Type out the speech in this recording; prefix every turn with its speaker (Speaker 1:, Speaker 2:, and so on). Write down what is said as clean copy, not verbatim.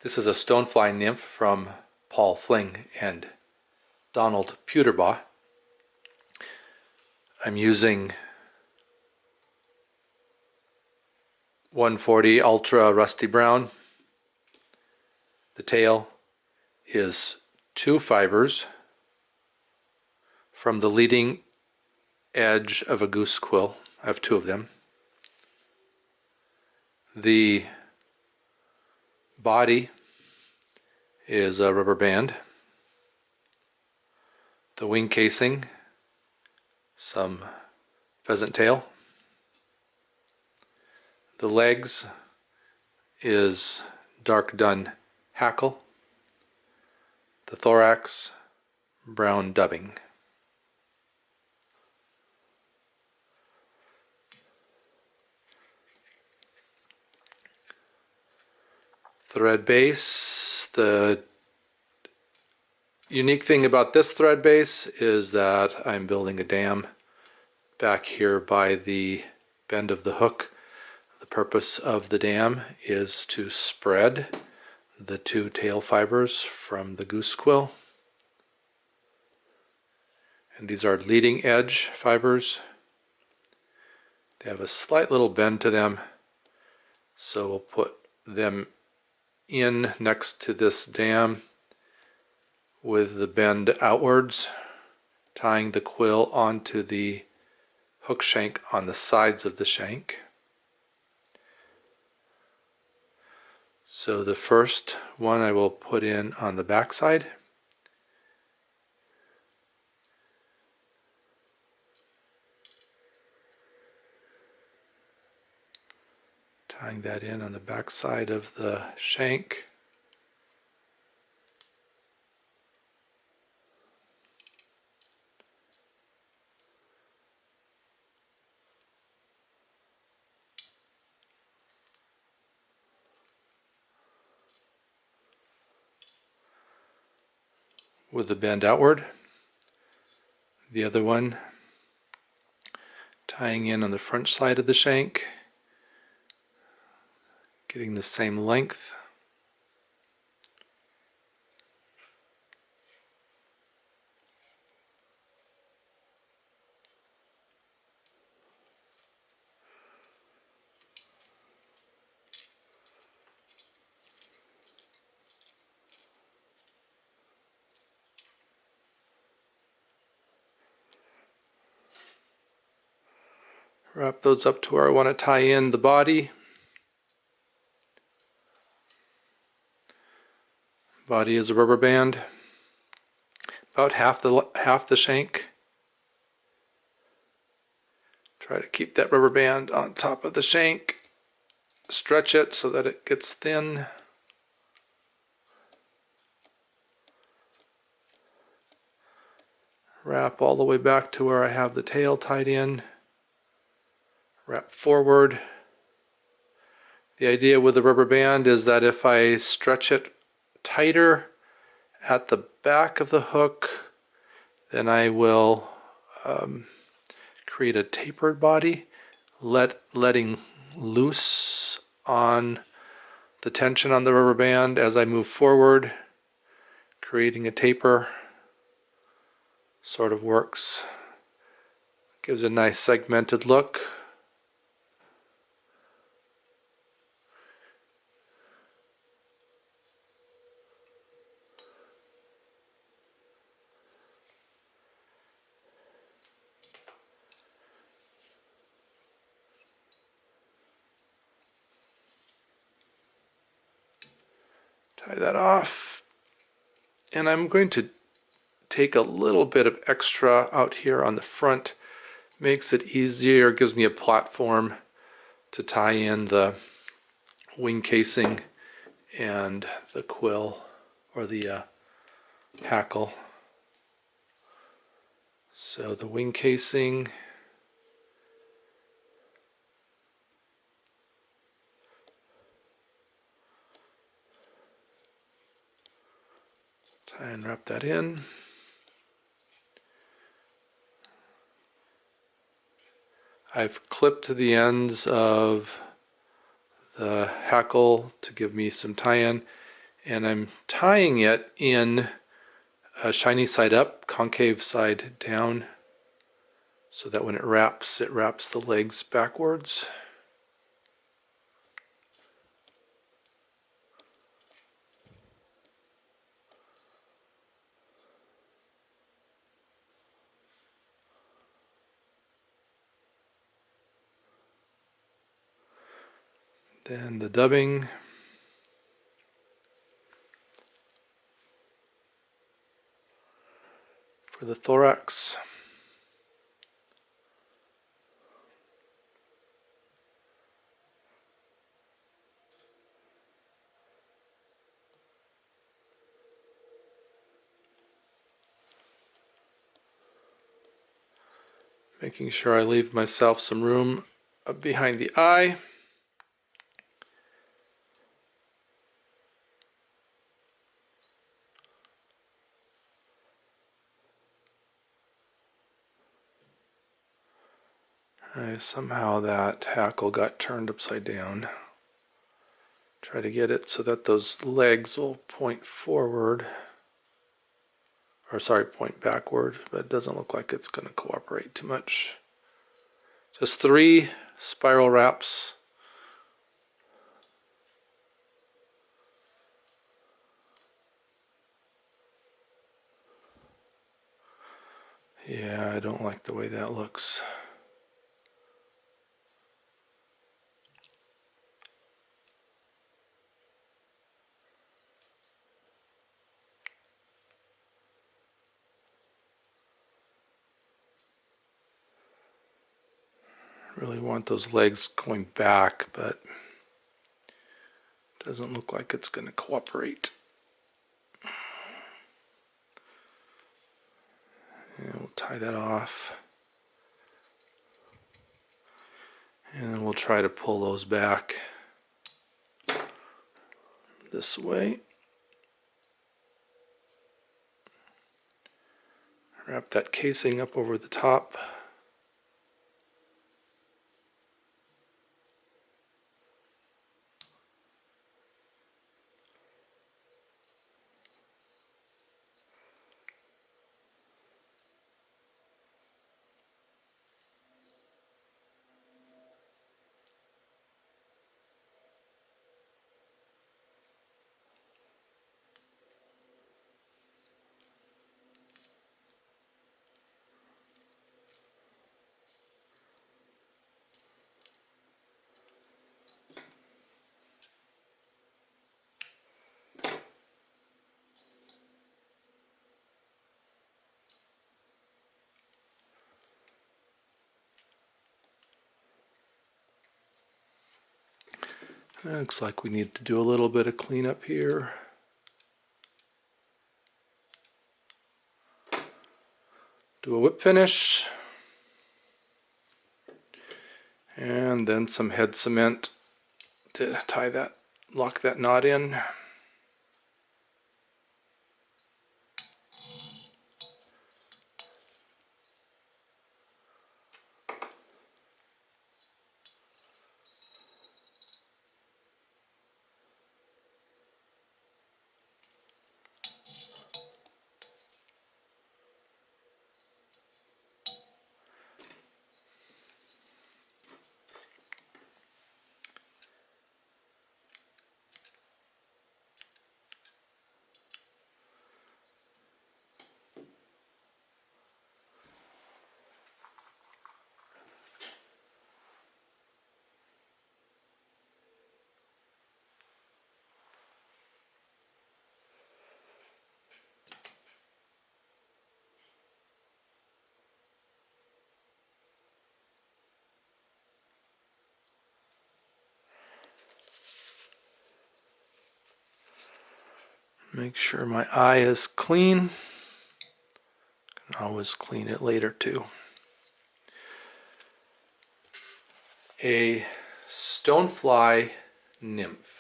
Speaker 1: This is a Stonefly Nymph from Paul Fling and Donald Puterbaugh. I'm using 140 Ultra Rusty Brown. The tail is 2 fibers from the leading edge of a goose quill. I have 2 of them. The body is a rubber band. The wing casing, some pheasant tail. The legs is dark dun hackle. The thorax, brown dubbing. Thread base. The unique thing about this thread base is that I'm building a dam back here by the bend of the hook. The purpose of the dam is to spread the 2 tail fibers from the goose quill. And these are leading edge fibers. They have a slight little bend to them, so we'll put them in next to this dam with the bend outwards, tying the quill onto the hook shank on the sides of the shank. So the first one I will put in on the back side. Tying that in on the back side of the shank. With the bend outward. The other one tying in on the front side of the shank, getting the same length. Wrap those up to where I want to tie in the body. Body is a rubber band, about half the shank. Try to keep that rubber band on top of the shank. Stretch it so that it gets thin. Wrap all the way back to where I have the tail tied in. Wrap forward. The idea with the rubber band is that if I stretch it tighter at the back of the hook, then I will create a tapered body, letting loose on the tension on the rubber band as I move forward. Creating a taper sort of works. Gives a nice segmented look. Tie that off, and I'm going to take a little bit of extra out here on the front. Makes it easier, gives me a platform to tie in the wing casing and the quill or the hackle. So the wing casing, tie and wrap that in. I've clipped the ends of the hackle to give me some tie-in, and I'm tying it in a shiny side up, concave side down, so that when it wraps the legs backwards. Then the dubbing. For the thorax. Making sure I leave myself some room up behind the eye. Somehow that hackle got turned upside down. Try to get it so that those legs will point forward. Or sorry, point backward, but it doesn't look like it's going to cooperate too much. Just 3 spiral wraps. Yeah, I don't like the way that looks. Really want those legs going back, but it doesn't look like it's going to cooperate. And we'll tie that off. And then we'll try to pull those back this way. Wrap that casing up over the top. Looks like we need to do a little bit of cleanup here. Do a whip finish. And then some head cement to tie that, lock that knot in. Make sure my eye is clean. Can always clean it later too. A Stonefly Nymph.